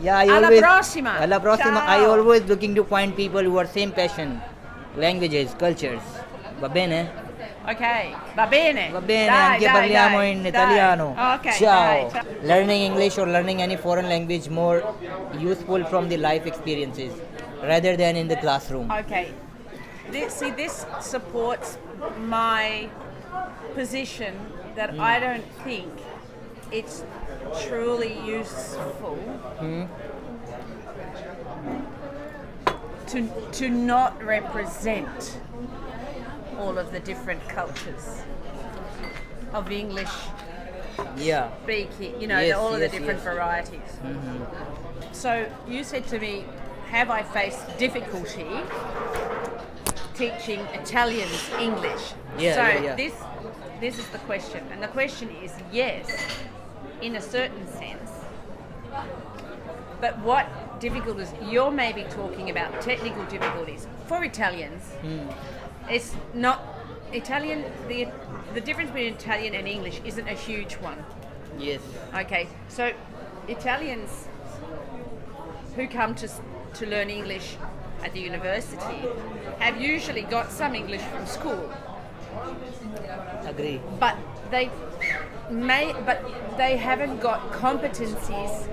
Yeah, Alla prossima. Alla prossima. I Ciao. always looking to find people who are same passion, languages, cultures. Va bene? Ok, va bene. Va bene, Dai, anche dai, parliamo dai, in dai. italiano. Ok, Ciao. dai, ciao. Learning English or learning any foreign language more useful from the life experiences rather than in the classroom. Okay. This supports my position that I don't think it's truly useful to not represent all of the different cultures of English Yeah. speaking, Yes, all of the yes, different yes. varieties. So you said to me, have I faced difficulty teaching Italians English? Yeah, so yeah, yeah. this is the question. And the question is yes, in a certain sense. But what difficulties? You're maybe talking about technical difficulties. For Italians, it's not Italian, the difference between Italian and English isn't a huge one. Yes. Okay, so Italians who come to learn English at the university have usually got some English from school, Agree. but they haven't got competencies.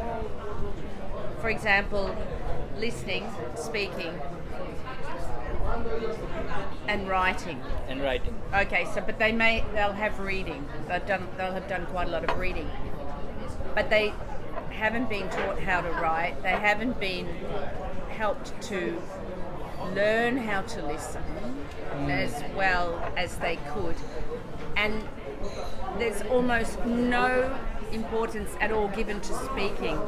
For example, listening, speaking, and writing. And writing. Okay, so but they'll have reading. They'll have done quite a lot of reading, but they haven't been taught how to write. They haven't been helped to learn how to listen as well as they could, and there's almost no importance at all given to speaking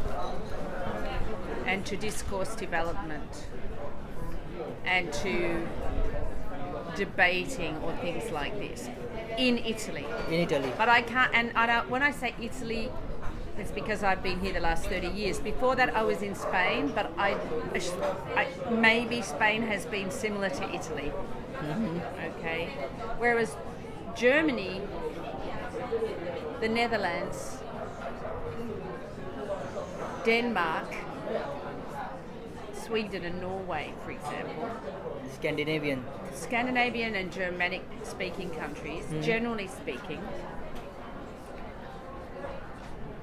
and to discourse development and to debating or things like this in Italy. In Italy. But I can't, and I don't, when I say Italy, it's because I've been here the last 30 years. Before that I was in Spain, but I maybe Spain has been similar to Italy. Okay. Whereas Germany, the Netherlands, Denmark, Sweden and Norway, for example, Scandinavian and Germanic speaking countries, generally speaking,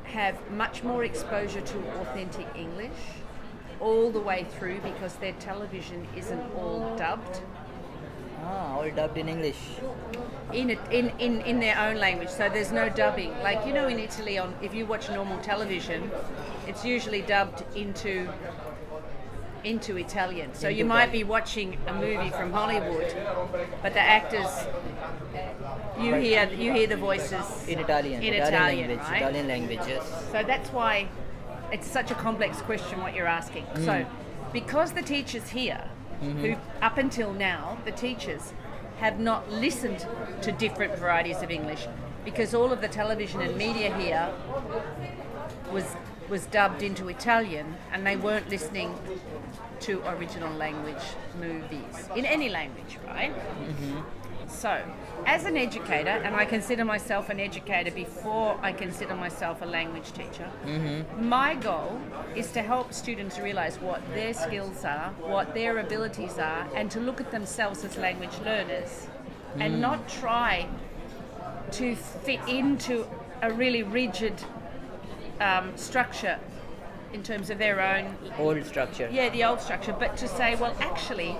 have much more exposure to authentic English all the way through because their television isn't all dubbed. All dubbed in English. In their own language, so there's no dubbing. Like, in Italy, if you watch normal television, it's usually dubbed into Italian. So you might be watching a movie from Hollywood, but the actors, you hear the voices In Italian. Italian, language. right? Italian language, yes. So that's why it's such a complex question what you're asking. So because the teachers here, who up until now, the teachers have not listened to different varieties of English because all of the television and media here was dubbed into Italian and they weren't listening to original language movies in any language, right? So, as an educator, and I consider myself an educator before I consider myself a language teacher, my goal is to help students realize what their skills are, what their abilities are, and to look at themselves as language learners and not try to fit into a really rigid structure in terms of their own Old structure. yeah, the old structure, but to say, well, actually,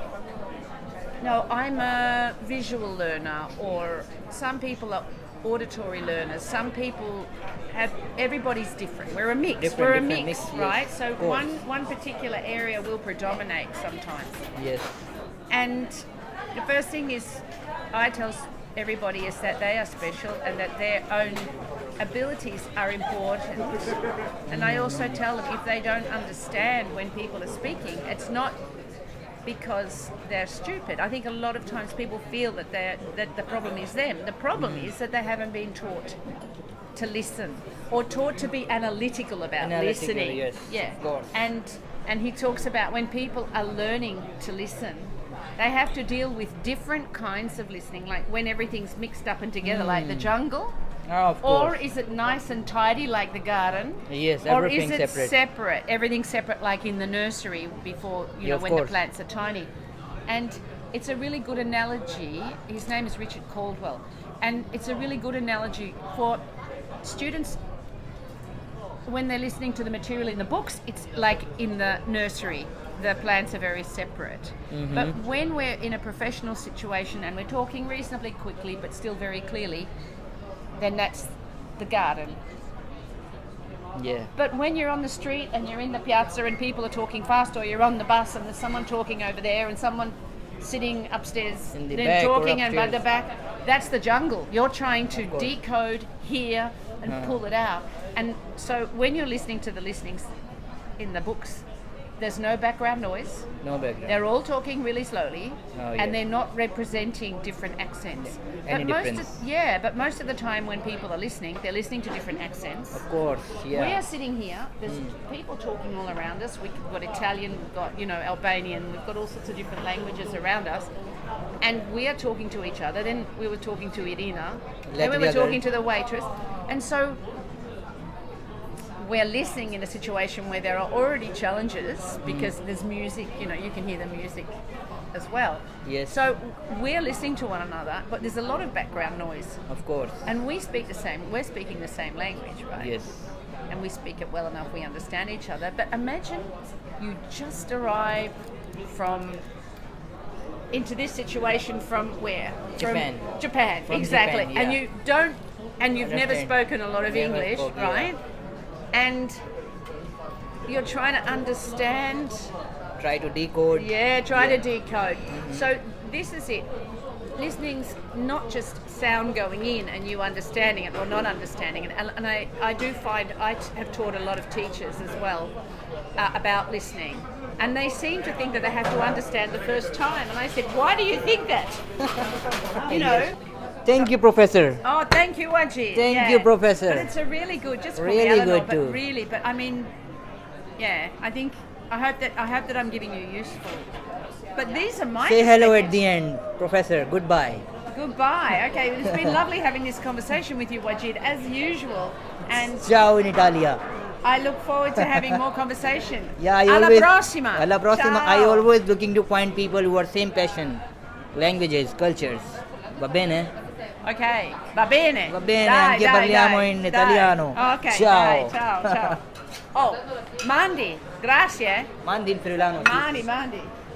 no, I'm a visual learner, or some people are auditory learners. Some people everybody's different. We're a mix. We're a mix, right? Yes, So one particular area will predominate sometimes. Yes. And the first thing is, I tell everybody is that they are special and that their own abilities are important. And I also tell them if they don't understand when people are speaking, it's not because they're stupid. I think a lot of times people feel that the problem is them. The problem is that they haven't been taught to listen or taught to be analytical about listening. Yes, yeah. of course. And he talks about when people are learning to listen, they have to deal with different kinds of listening, like when everything's mixed up and together, like the jungle. Of Or course. is it nice and tidy like the garden? Yes, Or is everything it separate. separate? Everything's separate like in the nursery before, you Yeah, know, of when the course. plants are tiny. And it's a really good analogy. His name is Richard Caldwell. And it's a really good analogy for students when they're listening to the material in the books. It's like in the nursery. The plants are very separate. But when we're in a professional situation and we're talking reasonably quickly but still very clearly, then that's the garden. Yeah. But when you're on the street and you're in the piazza and people are talking fast, or you're on the bus and there's someone talking over there and someone sitting upstairs In the then back or talking and at the upstairs. back, that's the jungle. You're trying to course. decode, hear and pull it out. And so when you're listening to the listenings in the books, there's no background noise. No background. They're all talking really slowly, Oh, and yeah. they're not representing different accents. Any but difference. but most of the time when people are listening, they're listening to different accents. Of course, yeah. We are sitting here. There's people talking all around us. We've got Italian, we've got Albanian, we've got all sorts of different languages around us, and we are talking to each other. Then we were talking to Irina. Then we were together. talking to the waitress, and so we're listening in a situation where there are already challenges because there's music. You can hear the music as well. Yes. So we're listening to one another, but there's a lot of background noise. Of course. And we're speaking the same language, right? Yes. And we speak it well enough, we understand each other. But imagine you just arrived into this situation from where? Japan. From Japan, From exactly. Japan, And yeah. you've never Understand. spoken a lot of Never English, spoke, yeah. right? And you're trying to understand. Try to decode. Yeah, try Yeah. to decode. So this is it. Listening's not just sound going in and you understanding it or not understanding it. And I do find I have taught a lot of teachers as well about listening. And they seem to think that they have to understand the first time. And I said, why do you think that? Thank you, Professor. Oh, thank you, Wajid. Thank you, Professor. But it's a really good, just call me Really Eleanor, good but too. really, but I mean, yeah, I hope that I'm giving you useful. But these are my Say hello at perspectives. the end, Professor. Goodbye. Goodbye. Okay, it's been lovely having this conversation with you, Wajid, as usual. And Ciao in Italia. I look forward to having more conversation. Yeah, I Alla always. prossima. Alla prossima. I Ciao. always looking to find people who are same passion, languages, cultures. Va bene? Ok, va bene. Va bene, Dai, anche dai, parliamo dai, in dai. italiano. Ok, Ciao. dai, ciao, ciao. Oh, Mandi, grazie. Mandi in friulano. sì. Mandi.